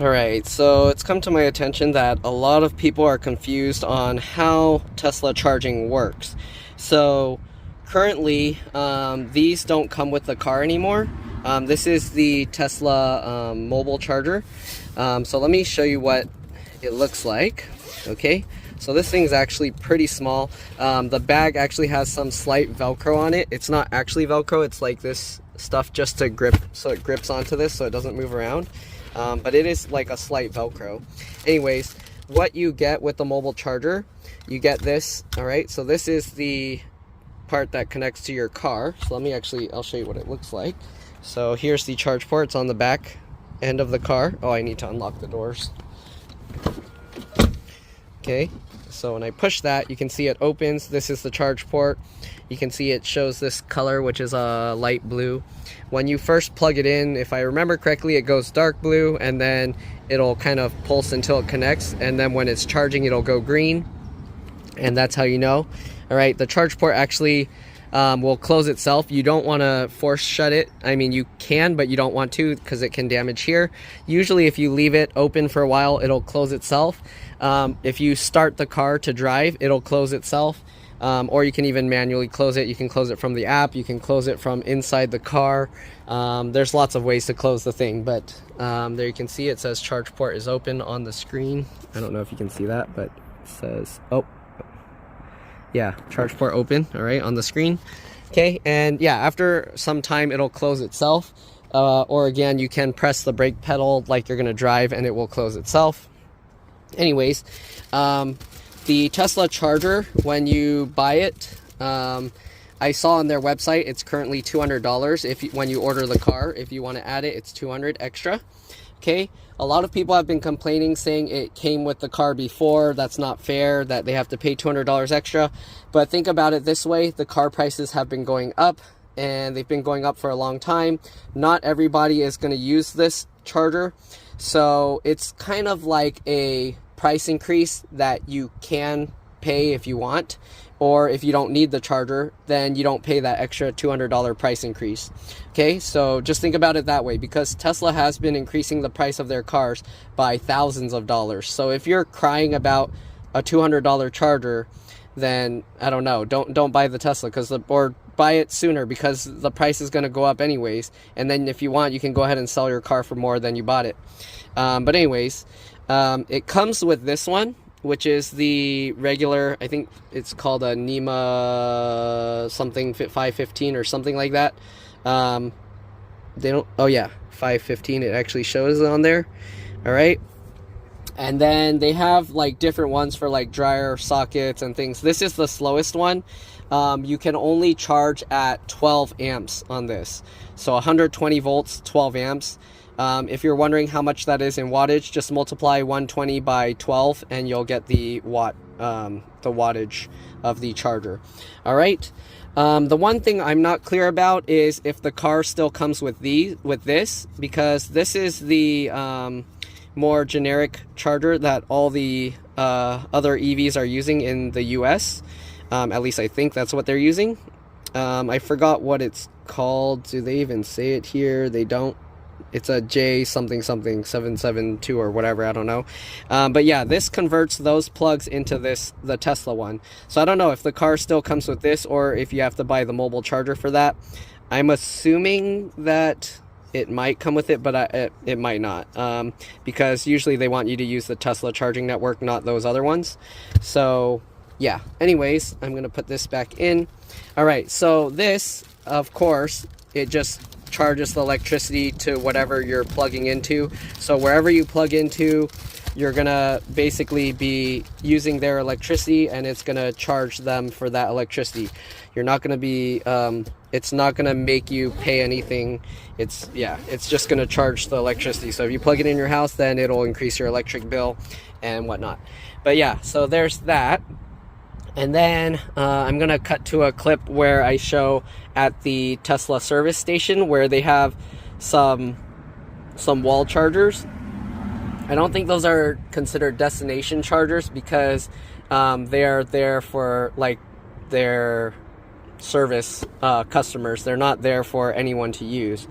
Alright, so it's come to my attention that a lot of people are confused on how Tesla charging works. So currently, these don't come with the car anymore. This is the Tesla mobile charger. So let me show you what it looks like. Okay, so this thing's actually pretty small. The bag actually has some slight Velcro on it. It's not actually Velcro, it's like this stuff just to grip, so it grips onto this so it doesn't move around. But it is like a slight Velcro. Anyways, what you get with the mobile charger, you get this. All right, so this is the part that connects to your car. So let me I'll show you what it looks like. So here's the charge port. It's on the back end of the car. Oh, I need to unlock the doors. Okay, so when I push that, you can see it opens. This is the charge port. You can see it shows this color, which is a light blue. When you first plug it in, if I remember correctly, it goes dark blue, and then it'll kind of pulse until it connects, and then when it's charging, it'll go green, and that's how you know. All right, the charge port actually will close itself. You don't want to force shut it. I mean, you can, but you don't want to because it can damage here. Usually if you leave it open for a while, it'll close itself. If you start the car to drive, it'll close itself. Or you can even manually close it. You can close it from the app. You can close it from inside the car. There's lots of ways to close the thing, but there you can see it says charge port is open on the screen. I don't know if you can see that, but it says, oh, yeah, charge port open, all right, on the screen. Okay, and yeah, after some time, it'll close itself. Or again, you can press the brake pedal like you're gonna drive and it will close itself. Anyways, the Tesla charger, when you buy it, I saw on their website it's currently $200 when you order the car. If you want to add it, it's $200 extra. Okay, a lot of people have been complaining, saying it came with the car before. That's not fair, that they have to pay $200 extra. But think about it this way: the car prices have been going up, and they've been going up for a long time. Not everybody is going to use this charger, so it's kind of like a price increase that you can pay if you want, or if you don't need the charger, then you don't pay that extra $200 price increase. Okay, so just think about it that way, because Tesla has been increasing the price of their cars by thousands of dollars. So if you're crying about a $200 charger, then I don't know, don't buy the Tesla, or buy it sooner, because the price is going to go up anyways, and then if you want, you can go ahead and sell your car for more than you bought it. But anyways, it comes with this one, which is the regular, I think it's called a NEMA something 515 or something like that. They don't, oh yeah, 515, it actually shows on there. All right. And then they have like different ones for like dryer sockets and things. This is the slowest one. You can only charge at 12 amps on this. So 120 volts, 12 amps. If you're wondering how much that is in wattage, just multiply 120 by 12 and you'll get the wattage of the charger. All right. The one thing I'm not clear about is if the car still comes with this, because this is the more generic charger that all the other EVs are using in the US. At least I think that's what they're using. I forgot what it's called. Do they even say it here? They don't. It's a J something 772 or whatever, I don't know. But yeah, this converts those plugs into the Tesla one. So I don't know if the car still comes with this or if you have to buy the mobile charger for that. I'm assuming that it might come with it, but it might not, because usually they want you to use the Tesla charging network, not those other ones. So yeah, anyways, I'm gonna put this back in. All right, so this, of course, it just charges the electricity to whatever you're plugging into. So wherever you plug into, you're gonna basically be using their electricity, and it's gonna charge them for that electricity. You're not gonna be it's not gonna make you pay anything. It's just gonna charge the electricity. So if you plug it in your house, then it'll increase your electric bill and whatnot. But yeah, so there's that. And then I'm gonna cut to a clip where I show at the Tesla service station where they have some wall chargers. I don't think those are considered destination chargers, because they are there for like their service customers. They're not there for anyone to use.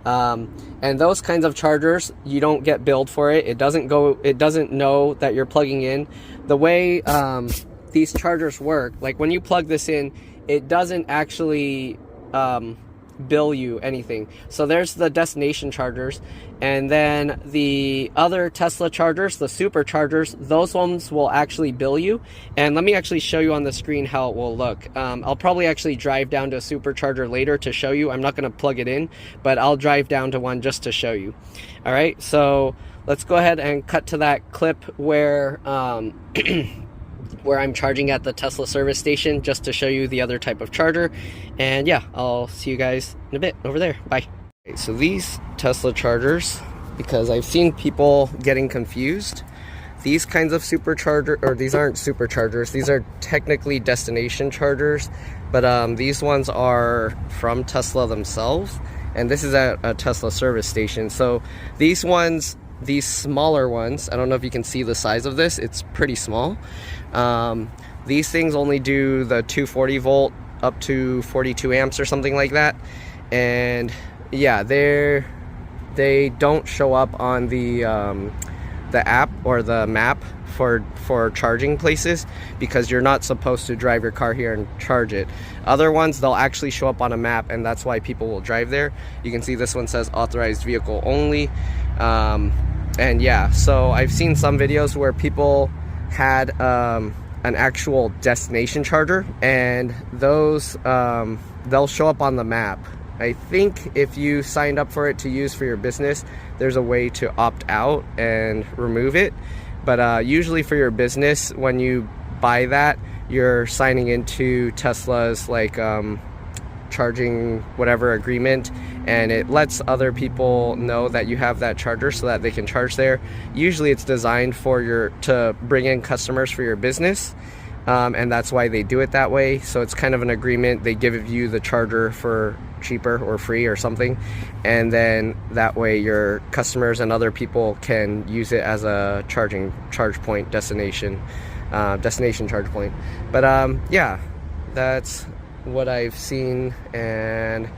And those kinds of chargers, you don't get billed for it. It doesn't know that you're plugging in. The way these chargers work, like when you plug this in, it doesn't actually bill you anything. So there's the destination chargers, and then the other Tesla chargers, the Superchargers, those ones will actually bill you. And let me actually show you on the screen how it will look. I'll probably actually drive down to a Supercharger later to show you. I'm not going to plug it in, but I'll drive down to one just to show you. All right, so let's go ahead and cut to that clip where where I'm charging at the Tesla service station, just to show you the other type of charger. And yeah, I'll see you guys in a bit over there. Bye. Okay, so these Tesla chargers, because I've seen people getting confused, these kinds of supercharger, or these aren't superchargers, these are technically destination chargers, but these ones are from Tesla themselves, and this is at a Tesla service station. So these ones, these smaller ones, I don't know if you can see the size of this, it's pretty small. These things only do the 240 volt up to 42 amps or something like that. And yeah, they don't show up on the app or the map for charging places, because you're not supposed to drive your car here and charge it. Other ones, they'll actually show up on a map, and that's why people will drive there. You can see this one says authorized vehicle only. And yeah, so I've seen some videos where people had an actual destination charger, and those they'll show up on the map. I think if you signed up for it to use for your business, there's a way to opt out and remove it. But usually for your business, when you buy that, you're signing into Tesla's like charging whatever agreement, and it lets other people know that you have that charger so that they can charge there. Usually it's designed for to bring in customers for your business, and that's why they do it that way. So it's kind of an agreement. They give you the charger for cheaper or free or something, and then that way your customers and other people can use it as a charge point destination charge point. But yeah, that's what I've seen, and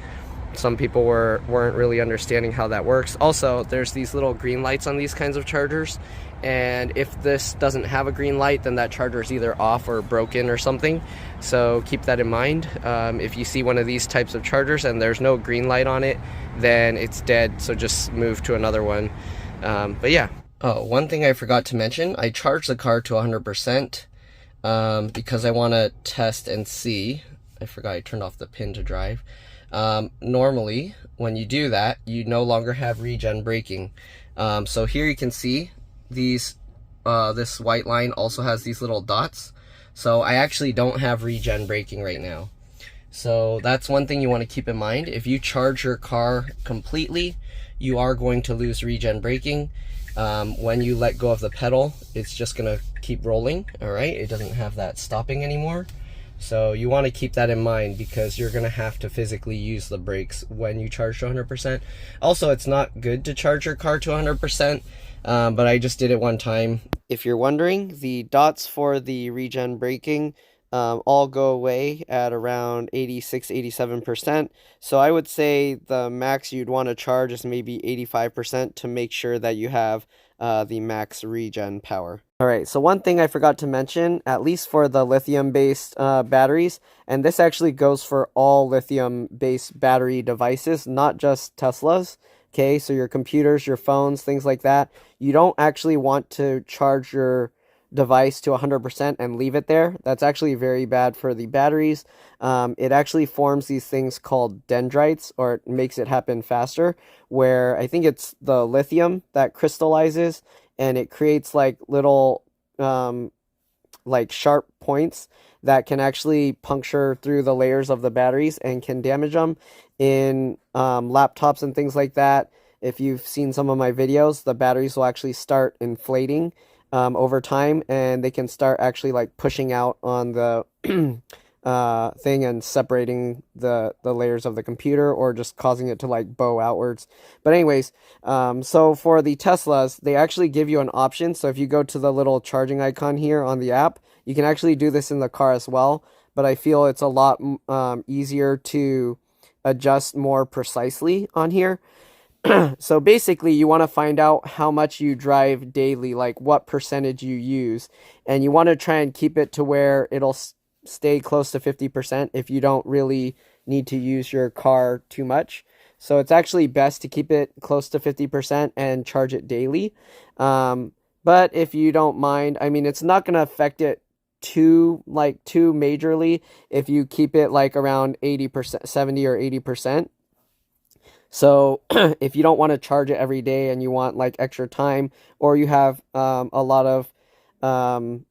some people weren't really understanding how that works. Also, there's these little green lights on these kinds of chargers, and if this doesn't have a green light, then that charger is either off or broken or something. So keep that in mind. If you see one of these types of chargers and there's no green light on it, then it's dead, so just move to another one. But yeah. Oh, one thing I forgot to mention, I charged the car to 100% because I want to test and see. I forgot I turned off the pin to drive. Normally, when you do that, you no longer have regen braking. So here you can see these, this white line also has these little dots. So I actually don't have regen braking right now. So that's one thing you want to keep in mind. If you charge your car completely, you are going to lose regen braking. When you let go of the pedal, it's just going to keep rolling. All right, it doesn't have that stopping anymore. So you want to keep that in mind, because you're going to have to physically use the brakes when you charge to 100%. Also, it's not good to charge your car to 100%, but I just did it one time. If you're wondering, the dots for the regen braking all go away at around 86-87%. So I would say the max you'd want to charge is maybe 85% to make sure that you have the max regen power. Alright, so one thing I forgot to mention, at least for the lithium-based batteries, and this actually goes for all lithium-based battery devices, not just Teslas, okay? So your computers, your phones, things like that, you don't actually want to charge your device to 100% and leave it there. That's actually very bad for the batteries. It actually forms these things called dendrites, or it makes it happen faster, where I think it's the lithium that crystallizes, and it creates like little like sharp points that can actually puncture through the layers of the batteries and can damage them in laptops and things like that. If you've seen some of my videos, the batteries will actually start inflating over time, and they can start actually like pushing out on the thing and separating the layers of the computer, or just causing it to like bow outwards. But anyways, so for the Teslas, they actually give you an option. So if you go to the little charging icon here on the app, you can actually do this in the car as well, but I feel it's a lot easier to adjust more precisely on here. So basically, you want to find out how much you drive daily, like what percentage you use, and you want to try and keep it to where it'll stay close to 50% if you don't really need to use your car too much. So it's actually best to keep it close to 50% and charge it daily. But if you don't mind, I mean, it's not going to affect it too majorly if you keep it like around 80%, 70 or 80%. So if you don't want to charge it every day and you want like extra time, or you have a lot of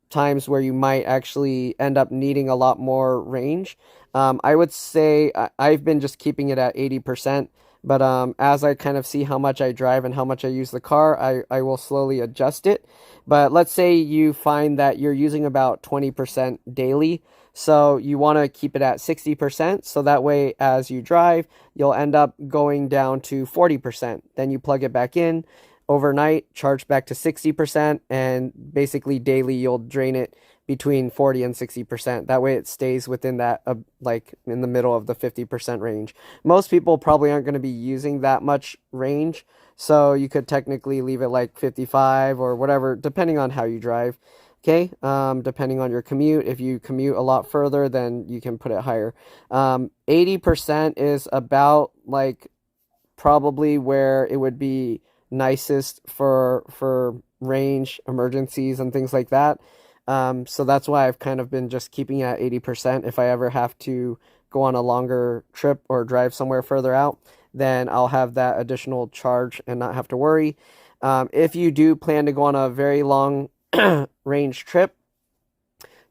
times where you might actually end up needing a lot more range, I would say I've been just keeping it at 80%. But as I kind of see how much I drive and how much I use the car, I will slowly adjust it. But let's say you find that you're using about 20% daily. So you want to keep it at 60%. So that way, as you drive, you'll end up going down to 40%. Then you plug it back in overnight, charge back to 60%, and basically daily you'll drain it between 40 and 60%. That way it stays within that, like in the middle of the 50% range. Most people probably aren't going to be using that much range, so you could technically leave it like 55 or whatever, depending on how you drive. Okay, depending on your commute. If you commute a lot further, then you can put it higher. 80% is about like probably where it would be nicest for range emergencies and things like that. So that's why I've kind of been just keeping it at 80%. If I ever have to go on a longer trip or drive somewhere further out, then I'll have that additional charge and not have to worry. If you do plan to go on a very long range trip,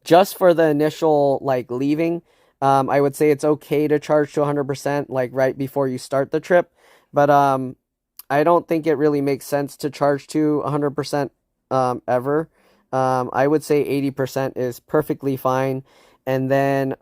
just for the initial like leaving, I would say it's okay to charge to 100% like right before you start the trip. But I don't think it really makes sense to charge to 100% ever. I would say 80% is perfectly fine. And then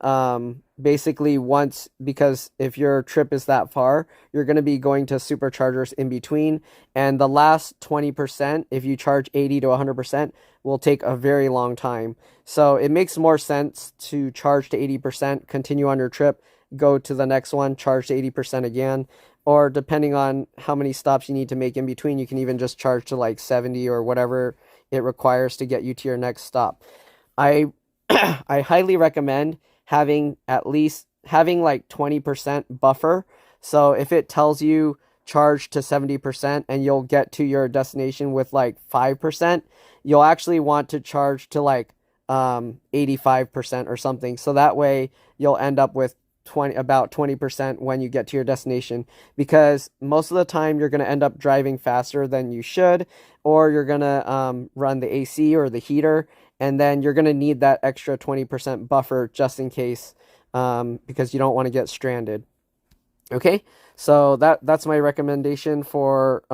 basically once, because if your trip is that far, you're going to be going to Superchargers in between. And the last 20%, if you charge 80 to 100%, will take a very long time. So it makes more sense to charge to 80%, continue on your trip, go to the next one, charge to 80% again. Or depending on how many stops you need to make in between, you can even just charge to like 70 or whatever it requires to get you to your next stop. I I highly recommend having like 20% buffer. So if it tells you charge to 70% and you'll get to your destination with like 5%, you'll actually want to charge to like 85% or something. So that way you'll end up with about 20% when you get to your destination, because most of the time you're going to end up driving faster than you should, or you're going to run the AC or the heater, and then you're going to need that extra 20% buffer just in case, because you don't want to get stranded. Okay, so that's my recommendation for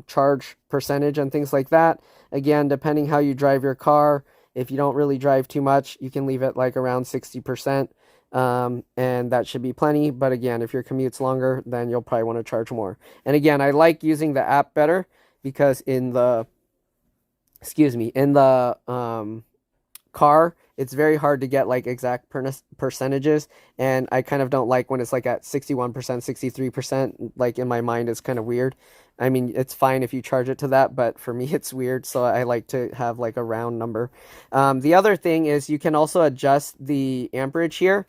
charge percentage and things like that. Again, depending how you drive your car, if you don't really drive too much, you can leave it like around 60%. And that should be plenty. But again, if your commute's longer, then you'll probably want to charge more. And again, I like using the app better because in the car, it's very hard to get like exact percentages, and I kind of don't like when it's like at 61%, 63%. Like in my mind, it's kind of weird. I mean, it's fine if you charge it to that, but for me, it's weird. So I like to have like a round number. The other thing is you can also adjust the amperage here.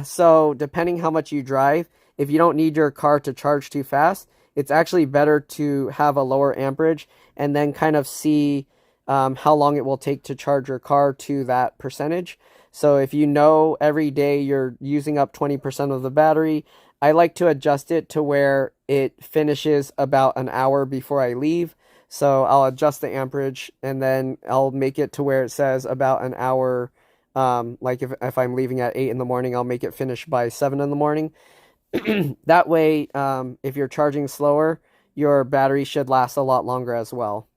So depending how much you drive, if you don't need your car to charge too fast, it's actually better to have a lower amperage and then kind of see how long it will take to charge your car to that percentage. So if you know every day you're using up 20% of the battery, I like to adjust it to where it finishes about an hour before I leave. So I'll adjust the amperage and then I'll make it to where it says about an hour. Like if I'm leaving at 8 in the morning, I'll make it finish by 7 in the morning. That way, if you're charging slower, your battery should last a lot longer as well.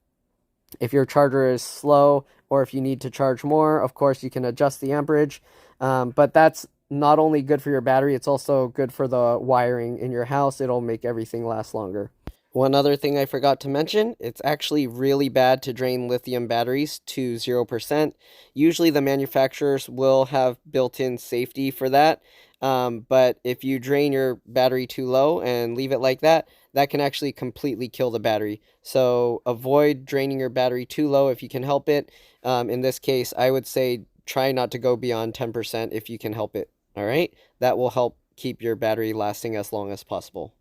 If your charger is slow or if you need to charge more, of course, you can adjust the amperage. But that's not only good for your battery, it's also good for the wiring in your house. It'll make everything last longer. One other thing I forgot to mention, it's actually really bad to drain lithium batteries to 0%. Usually the manufacturers will have built-in safety for that. But if you drain your battery too low and leave it like that, that can actually completely kill the battery. So avoid draining your battery too low if you can help it. In this case, I would say try not to go beyond 10% if you can help it. All right, that will help keep your battery lasting as long as possible.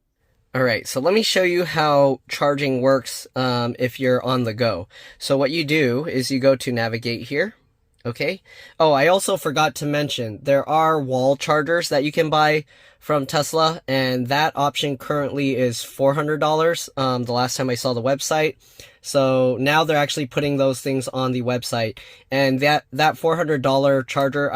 All right, so let me show you how charging works if you're on the go. So what you do is you go to navigate here. Okay. Oh, I also forgot to mention there are wall chargers that you can buy from Tesla, and that option currently is $400 the last time I saw the website. So now they're actually putting those things on the website, and that $400 charger,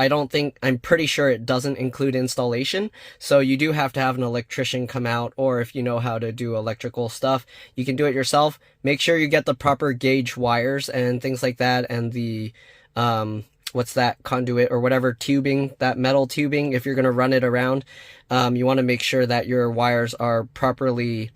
I'm pretty sure it doesn't include installation. So you do have to have an electrician come out, or if you know how to do electrical stuff, you can do it yourself. Make sure you get the proper gauge wires and things like that, and the what's that, conduit or whatever tubing, that metal tubing, if you're going to run it around, you want to make sure that your wires are properly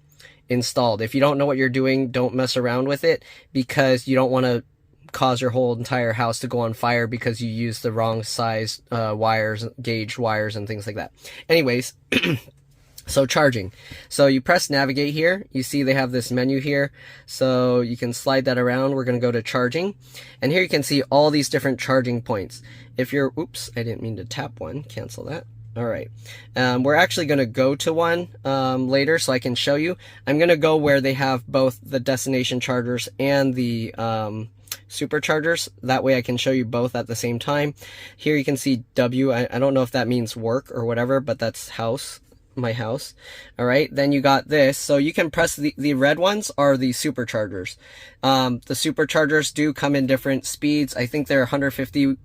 installed. If you don't know what you're doing, don't mess around with it, because you don't want to cause your whole entire house to go on fire because you use the wrong size wires, gauge wires and things like that. Anyways, so charging. So you press navigate here. You see they have this menu here. So you can slide that around. We're going to go to charging. And here you can see all these different charging points. If you're, oops, I didn't mean to tap one. Cancel that. All right. We're actually going to go to one later so I can show you. I'm going to go where they have both the destination chargers and the superchargers. That way I can show you both at the same time. Here you can see W. I don't know if that means work or whatever, but that's house. My house. All right, then you got this. So you can press the red ones are the superchargers. The superchargers do come in different speeds. I think they're 150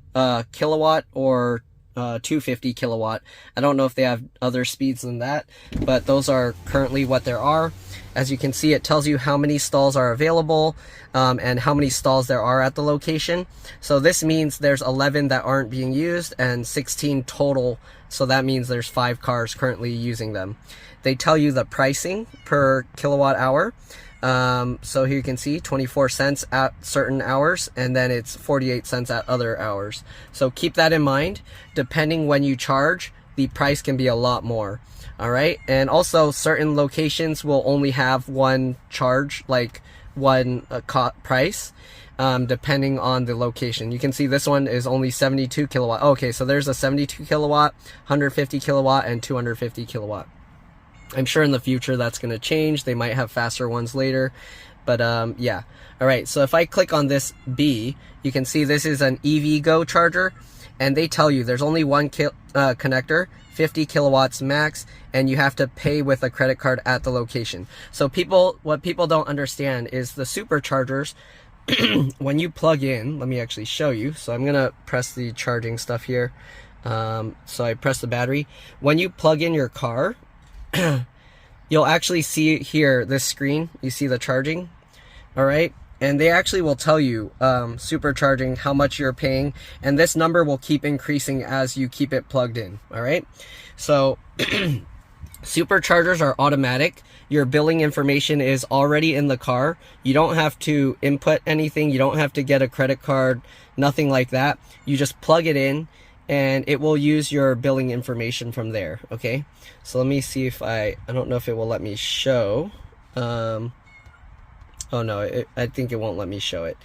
kilowatt or 250 kilowatt. I don't know if they have other speeds than that, but those are currently what there are. As you can see, it tells you how many stalls are available and how many stalls there are at the location. So this means there's 11 that aren't being used and 16 total. So that means there's 5 cars currently using them. They tell you the pricing per kilowatt hour. So here you can see 24 cents at certain hours, and then it's 48 cents at other hours. So keep that in mind. Depending when you charge, the price can be a lot more. All right. And also certain locations will only have one charge, like one price. Depending on the location. You can see this one is only 72 kilowatt. Okay, so there's a 72 kilowatt, 150 kilowatt, and 250 kilowatt. I'm sure in the future that's going to change. They might have faster ones later, but yeah. All right, so if I click on this B, you can see this is an EVgo charger, and they tell you there's only one connector, 50 kilowatts max, and you have to pay with a credit card at the location. So what people don't understand is the superchargers, when you plug in, let me actually show you. So I'm gonna press the charging stuff here. So I press the battery. When you plug in your car, you'll actually see here this screen. You see the charging, all right? And they actually will tell you supercharging, how much you're paying, and this number will keep increasing as you keep it plugged in, all right? So superchargers are automatic. Your billing information is already in the car. You don't have to input anything. You don't have to get a credit card, nothing like that. You just plug it in and it will use your billing information from there, okay? So let me see if I don't know if it will let me show. Oh no, I think it won't let me show it.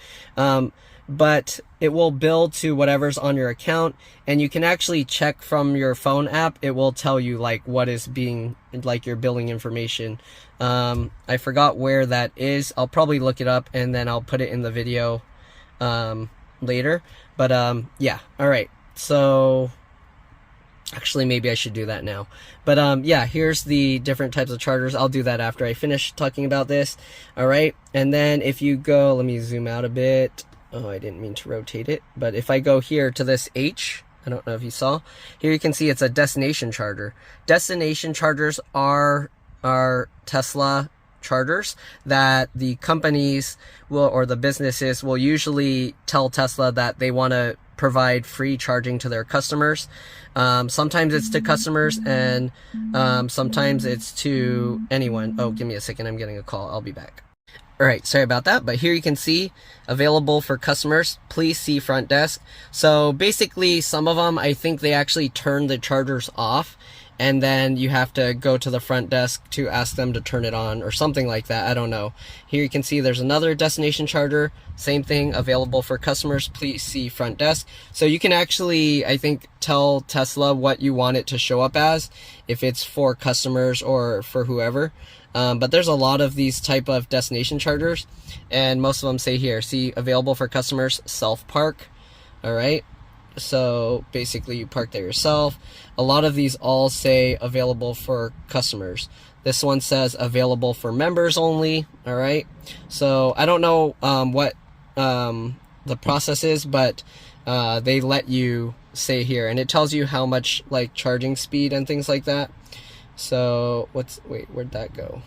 But it will bill to whatever's on your account, and you can actually check from your phone app. It will tell you like what is being, like your billing information. I forgot where that is. I'll probably look it up and then I'll put it in the video later. But yeah, all right. So actually maybe I should do that now. But yeah, here's the different types of chargers. I'll do that after I finish talking about this. All right, and then if you go, let me zoom out a bit. Oh, I didn't mean to rotate it, but if I go here to this H, I don't know if you saw, here you can see it's a destination charger. Destination chargers are Tesla chargers that the companies will, or the businesses will usually tell Tesla that they want to provide free charging to their customers. Sometimes it's to customers, and sometimes it's to anyone. Oh, give me a second, I'm getting a call. I'll be back. All right, sorry about that, but here you can see available for customers. Please see front desk. So basically, some of them, I think they actually turn the chargers off, and then you have to go to the front desk to ask them to turn it on or something like that. I don't know. Here you can see there's another destination charger, same thing, available for customers, please see front desk. So you can actually, I think, tell Tesla what you want it to show up as, if it's for customers or for whoever. But there's a lot of these type of destination chargers, and most of them say here, see, available for customers, self-park. All right, so basically you park there yourself. A lot of these all say available for customers. This one says available for members only. All right, so I don't know what the process is, but they let you say here, and it tells you how much like charging speed and things like that. So wait, where'd that go?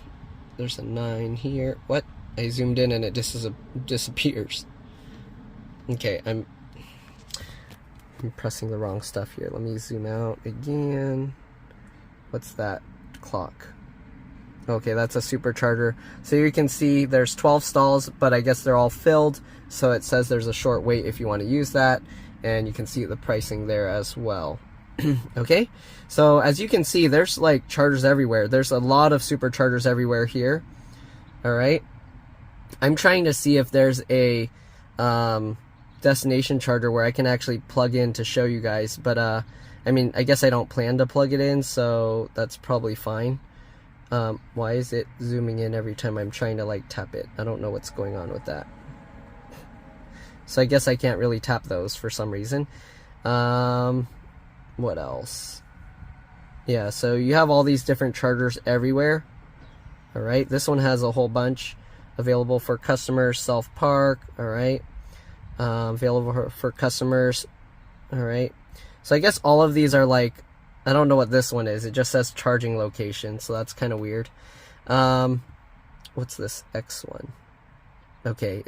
There's a 9 here. What? I zoomed in and it disappears. Okay, I'm pressing the wrong stuff here. Let me zoom out again. What's that clock? Okay, that's a supercharger. So you can see there's 12 stalls, but I guess they're all filled. So it says there's a short wait if you want to use that. And you can see the pricing there as well. Okay, so as you can see, there's like chargers everywhere. There's a lot of superchargers everywhere here. All right, I'm trying to see if there's a destination charger where I can actually plug in to show you guys, but I mean, I guess I don't plan to plug it in, so that's probably fine. Why is it zooming in every time I'm trying to like tap it? I don't know what's going on with that. So I guess I can't really tap those for some reason. What else? Yeah, so you have all these different chargers everywhere. All right, this one has a whole bunch available for customers, self-park. All right, available for customers. All right, so I guess all of these are like, I don't know what this one is. It just says charging location, so that's kind of weird. What's this X one? Okay,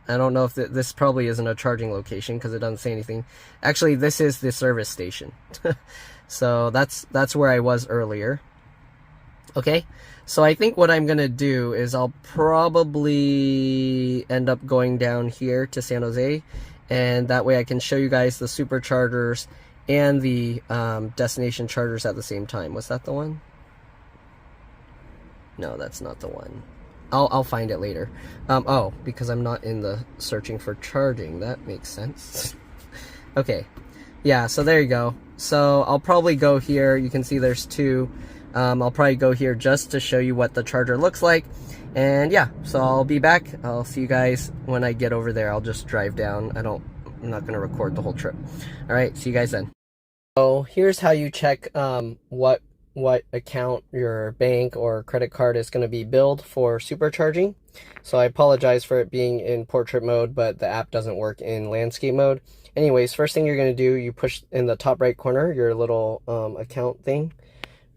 I don't know if this probably isn't a charging location because it doesn't say anything. Actually, this is the service station. So that's where I was earlier. Okay, so I think what I'm gonna do is I'll probably end up going down here to San Jose, and that way I can show you guys the superchargers and the destination chargers at the same time. Was that the one? No, that's not the one. I'll find it later. Oh, because I'm not in the searching for charging. That makes sense. Okay, yeah, so there you go. So I'll probably go here. You can see there's 2. I'll probably go here just to show you what the charger looks like. And yeah, so I'll be back. I'll see you guys when I get over there. I'll just drive down. I'm not going to record the whole trip. All right, see you guys then. So here's how you check what account your bank or credit card is going to be billed for supercharging. So I apologize for it being in portrait mode, but the app doesn't work in landscape mode. Anyways, first thing you're going to do, you push in the top right corner your little account thing.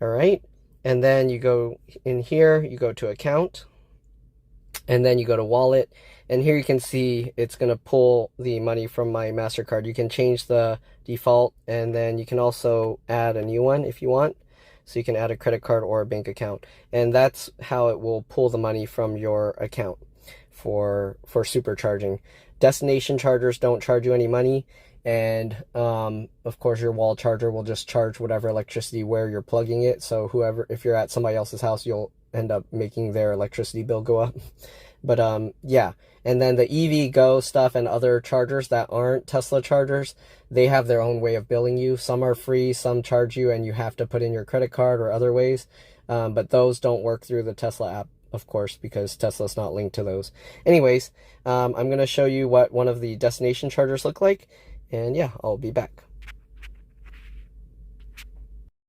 All right, and then you go in here, you go to account, and then you go to wallet, and here you can see it's going to pull the money from my MasterCard. You can change the default, and then you can also add a new one if you want. So you can add a credit card or a bank account, and that's how it will pull the money from your account for supercharging. Destination chargers don't charge you any money, and of course your wall charger will just charge whatever electricity where you're plugging it. So if you're at somebody else's house, you'll end up making their electricity bill go up. But yeah, and then the EVgo stuff and other chargers that aren't Tesla chargers, they have their own way of billing you. Some are free, some charge you and you have to put in your credit card or other ways. But those don't work through the Tesla app, of course, because Tesla's not linked to those. Anyways, I'm going to show you what one of the destination chargers look like. And yeah, I'll be back.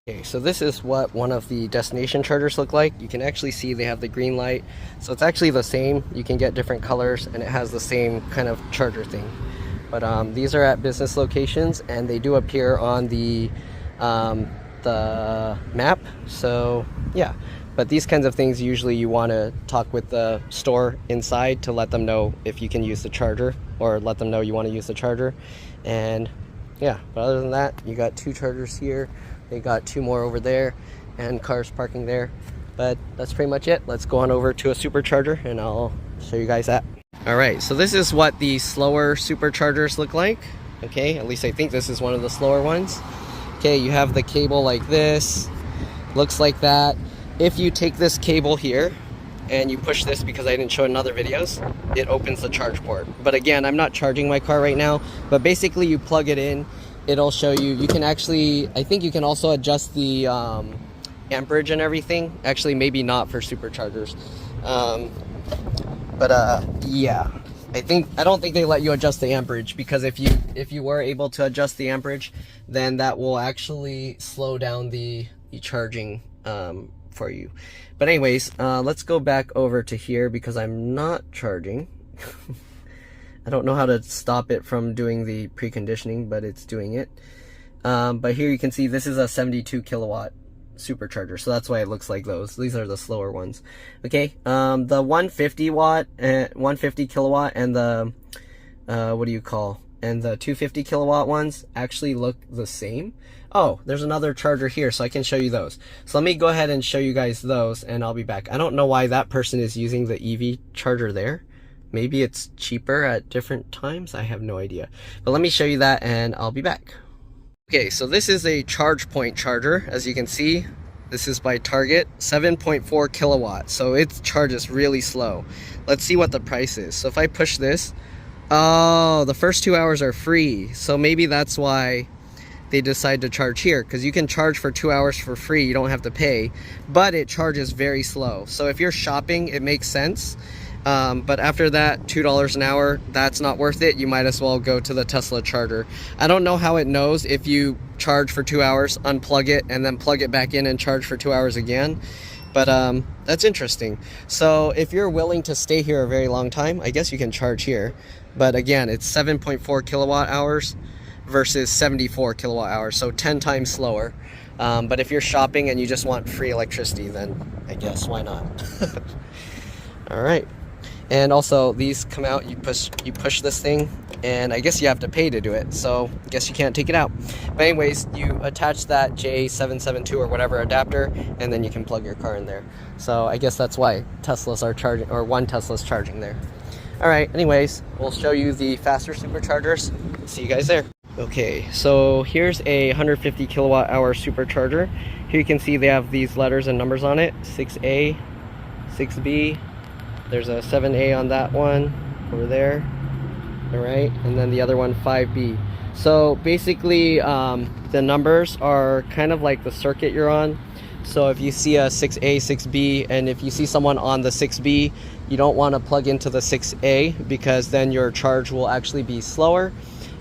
Okay, so this is what one of the destination chargers look like. You can actually see they have the green light. So it's actually the same. You can get different colors and it has the same kind of charger thing. But these are at business locations and they do appear on the map. So yeah, but these kinds of things, usually you want to talk with the store inside to let them know if you can use the charger, or let them know you want to use the charger. And yeah, but other than that, you got 2 chargers here. They got 2 more over there and cars parking there. But that's pretty much it. Let's go on over to a supercharger and I'll show you guys that. All right, so this is what the slower superchargers look like. Okay, at least I think this is one of the slower ones. Okay, you have the cable like this. Looks like that. If you take this cable here and you push this, because I didn't show it in other videos, it opens the charge port. But again, I'm not charging my car right now, but basically you plug it in, it'll show you. You can actually, I think you can also adjust the amperage and everything. Actually, maybe not for superchargers. Yeah, I don't think they let you adjust the amperage, because if you were able to adjust the amperage, then that will actually slow down the charging for you. But anyways, let's go back over to here, because I'm not charging. I don't know how to stop it from doing the preconditioning, but it's doing it. But here you can see this is a 72 kilowatt supercharger, so that's why it looks like those. These are the slower ones. Okay, the 150 watt, 150 kilowatt, and the and the 250 kilowatt ones actually look the same. Oh, there's another charger here, so I can show you those. So let me go ahead and show you guys those, and I'll be back. I don't know why that person is using the EV charger there. Maybe it's cheaper at different times. I have no idea. But let me show you that, and I'll be back. Okay, so this is a charge point charger. As you can see, this is by Target, 7.4 kilowatts. So it charges really slow. Let's see what the price is. So if I push this, oh, the first 2 hours are free. So maybe that's why they decide to charge here, because you can charge for 2 hours for free. You don't have to pay, but it charges very slow. So if you're shopping, it makes sense. But after that, $2 an hour, that's not worth it. You might as well go to the Tesla charger. I don't know how it knows if you charge for 2 hours, unplug it, and then plug it back in and charge for 2 hours again. But that's interesting. So if you're willing to stay here a very long time, I guess you can charge here. But again, it's 7.4 kilowatt hours versus 74 kilowatt hours, so 10 times slower. But if you're shopping and you just want free electricity, then I guess why not? All right. And also, these come out, you push this thing, and I guess you have to pay to do it, so I guess you can't take it out. But anyways, you attach that J772 or whatever adapter, and then you can plug your car in there. So I guess that's why Teslas are charging, or one Tesla's charging there. All right, anyways, we'll show you the faster superchargers. See you guys there. Okay, so here's a 150 kilowatt hour supercharger. Here you can see they have these letters and numbers on it, 6A, 6B. There's a 7A on that one over there. All right, and then the other one, 5B. So basically, the numbers are kind of like the circuit you're on. So if you see a 6A, 6B, and if you see someone on the 6B, you don't want to plug into the 6A, because then your charge will actually be slower.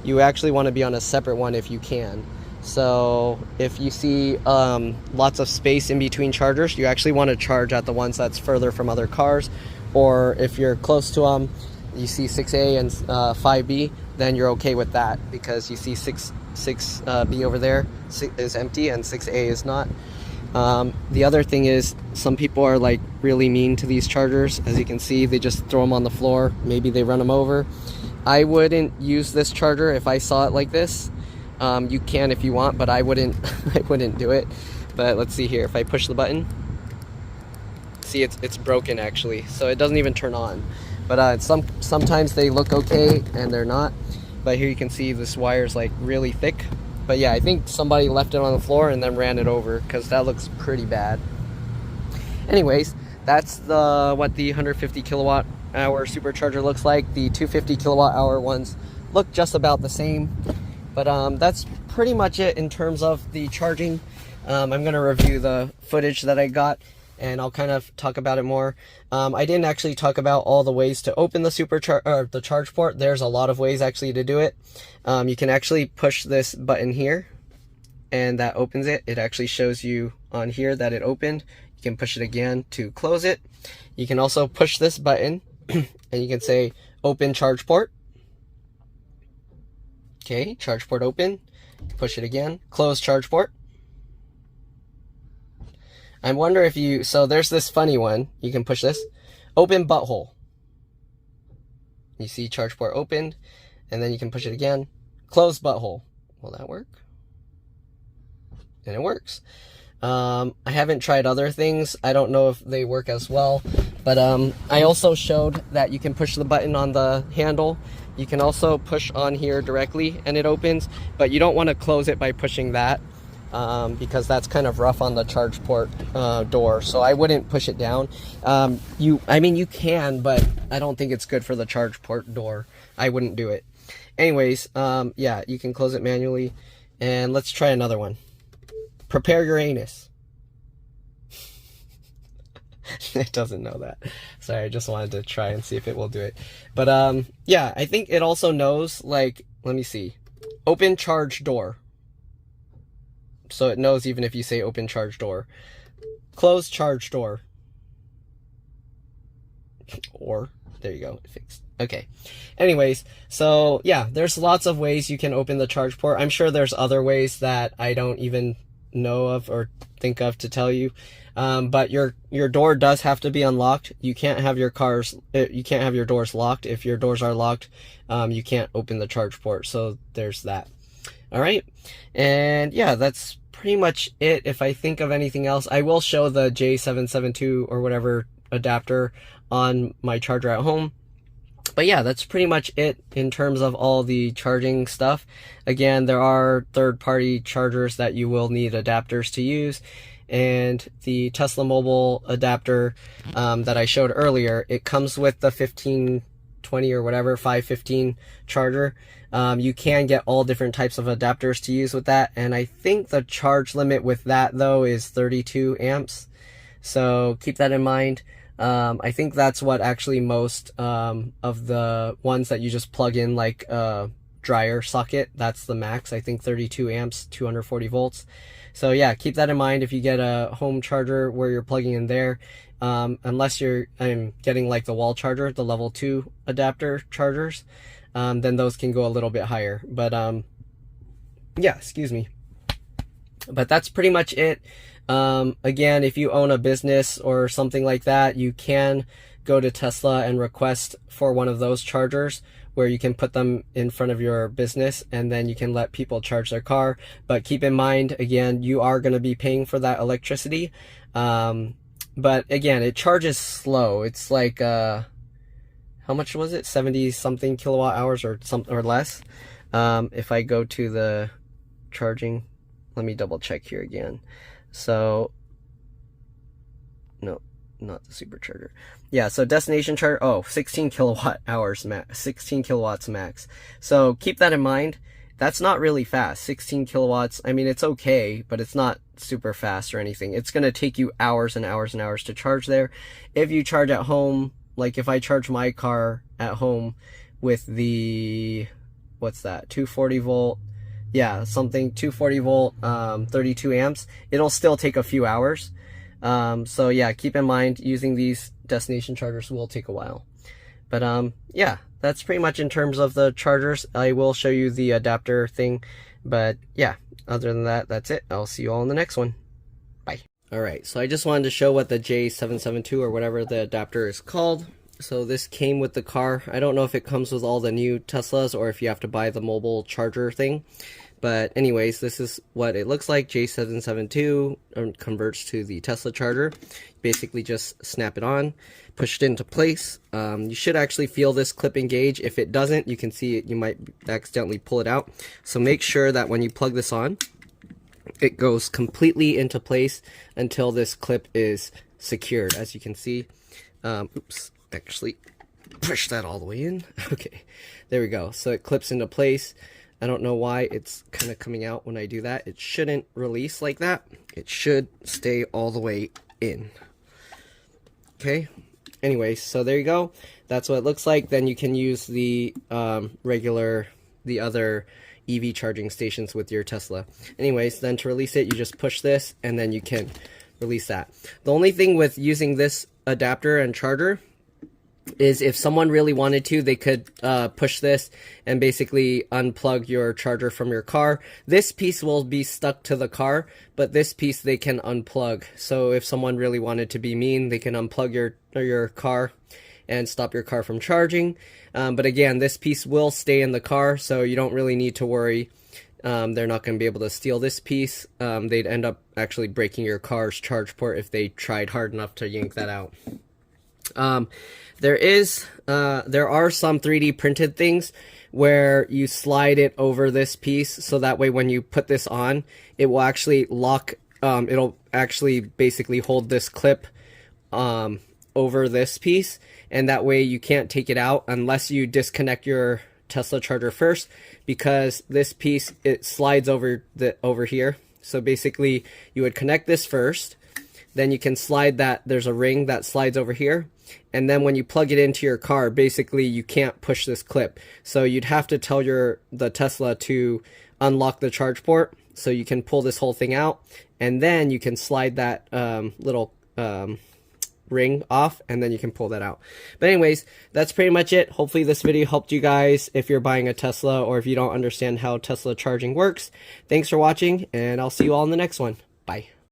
You actually want to be on a separate one if you can. So if you see lots of space in between chargers, you actually want to charge at the ones that's further from other cars. Or if you're close to them, you see 6A and 5B, then you're okay with that, because you see 6B over there is empty and 6A is not. The other thing is, some people are like really mean to these chargers. As you can see, they just throw them on the floor. Maybe they run them over. I wouldn't use this charger if I saw it like this. You can if you want, but I wouldn't. I wouldn't do it. But let's see here. If I push the button, see it's broken actually, so it doesn't even turn on. But sometimes they look okay and they're not. But here you can see this wire's like really thick. But yeah, I think somebody left it on the floor and then ran it over, because that looks pretty bad. Anyways, that's what the 150 kilowatt hour supercharger looks like. The 250 kilowatt hour ones look just about the same. But that's pretty much it in terms of the charging. I'm going to review the footage that I got, and I'll kind of talk about it more. I didn't actually talk about all the ways to open the the charge port. There's a lot of ways actually to do it. You can actually push this button here, and that opens it. It actually shows you on here that it opened. You can push it again to close it. You can also push this button, and you can say open charge port. Okay, charge port open. Push it again, close charge port. I wonder if you, so there's this funny one. You can push this, open butthole. You see charge port opened, and then you can push it again, close butthole. Will that work? And it works. I haven't tried other things. I don't know if they work as well, but I also showed that you can push the button on the handle. You can also push on here directly and it opens, but you don't want to close it by pushing that. because that's kind of rough on the charge port door. So I wouldn't push it down. I mean, you can, but I don't think it's good for the charge port door. I wouldn't do it. Anyways, yeah, you can close it manually. And let's try another one. Prepare your anus. It doesn't know that. Sorry, I just wanted to try and see if it will do it. But yeah, I think it also knows, like, let me see. Open charge door. So it knows even if you say open charge door. Close charge door. Or, there you go, it fixed. Okay. Anyways, so yeah, there's lots of ways you can open the charge port. I'm sure there's other ways that I don't even know of or think of to tell you. But your door does have to be unlocked. You can't have your doors locked. If your doors are locked, you can't open the charge port. So there's that. All right. And yeah, that's pretty much it. If I think of anything else, I will show the J772 or whatever adapter on my charger at home. But yeah, that's pretty much it in terms of all the charging stuff. Again, there are third-party chargers that you will need adapters to use. And the Tesla Mobile adapter that I showed earlier, it comes with the 1520 or whatever, 515 charger. You can get all different types of adapters to use with that. And I think the charge limit with that, though, is 32 amps. So keep that in mind. I think that's what actually most of the ones that you just plug in, like dryer socket, that's the max. I think 32 amps, 240 volts. So yeah, keep that in mind if you get a home charger where you're plugging in there. Unless I'm getting like the wall charger, the level 2 adapter chargers, then those can go a little bit higher. But yeah, excuse me. But that's pretty much it. Again, if you own a business or something like that, you can go to Tesla and request for one of those chargers where you can put them in front of your business and then you can let people charge their car. But keep in mind, again, you are going to be paying for that electricity. But again, it charges slow. It's like, how much was it? 70 something kilowatt hours or something or less. If I go to the charging, let me double check here again. So, no, not the supercharger. Yeah, so destination charger, 16 kilowatt hours max, 16 kilowatts max. So keep that in mind. That's not really fast. 16 kilowatts, I mean, it's okay, but it's not super fast or anything. It's going to take you hours and hours and hours to charge there. If you charge at home, like if I charge my car at home with the, what's that, 240 volt, yeah, something 240 volt, 32 amps, it'll still take a few hours. So yeah, keep in mind using these destination chargers will take a while. But yeah, that's pretty much in terms of the chargers. I will show you the adapter thing, but yeah, other than that, that's it. I'll see you all in the next one. Bye. All right, so I just wanted to show what the J772 or whatever the adapter is called. So this came with the car. I don't know if it comes with all the new Teslas or if you have to buy the mobile charger thing. But anyways, this is what it looks like. J772 converts to the Tesla charger. Basically just snap it on, push it into place. You should actually feel this clip engage. If it doesn't, you can see it, you might accidentally pull it out. So make sure that when you plug this on, it goes completely into place until this clip is secured. As you can see, oops, actually push that all the way in. Okay, there we go. So it clips into place. I don't know why it's kind of coming out when I do that. It shouldn't release like that. It should stay all the way in. Okay. Anyway, so there you go. That's what it looks like. Then you can use the the other EV charging stations with your Tesla. Anyways, then to release it, you just push this and then you can release that. The only thing with using this adapter and charger is if someone really wanted to, they could push this and basically unplug your charger from your car. This piece will be stuck to the car, but this piece they can unplug. So if someone really wanted to be mean, they can unplug your car and stop your car from charging. But again, this piece will stay in the car, so you don't really need to worry. They're not going to be able to steal this piece. They'd end up actually breaking your car's charge port if they tried hard enough to yank that out. There are some 3D printed things where you slide it over this piece, so that way when you put this on, it will actually lock, it'll actually basically hold this clip over this piece, and that way you can't take it out unless you disconnect your Tesla charger first, because this piece, it slides over here. So basically you would connect this first, then you can slide that, there's a ring that slides over here, and then when you plug it into your car, basically you can't push this clip. So you'd have to tell the Tesla to unlock the charge port so you can pull this whole thing out, and then you can slide that little ring off, and then you can pull that out. But anyways, that's pretty much it. Hopefully this video helped you guys if you're buying a Tesla, or if you don't understand how Tesla charging works. Thanks for watching, and I'll see you all in the next one. Bye.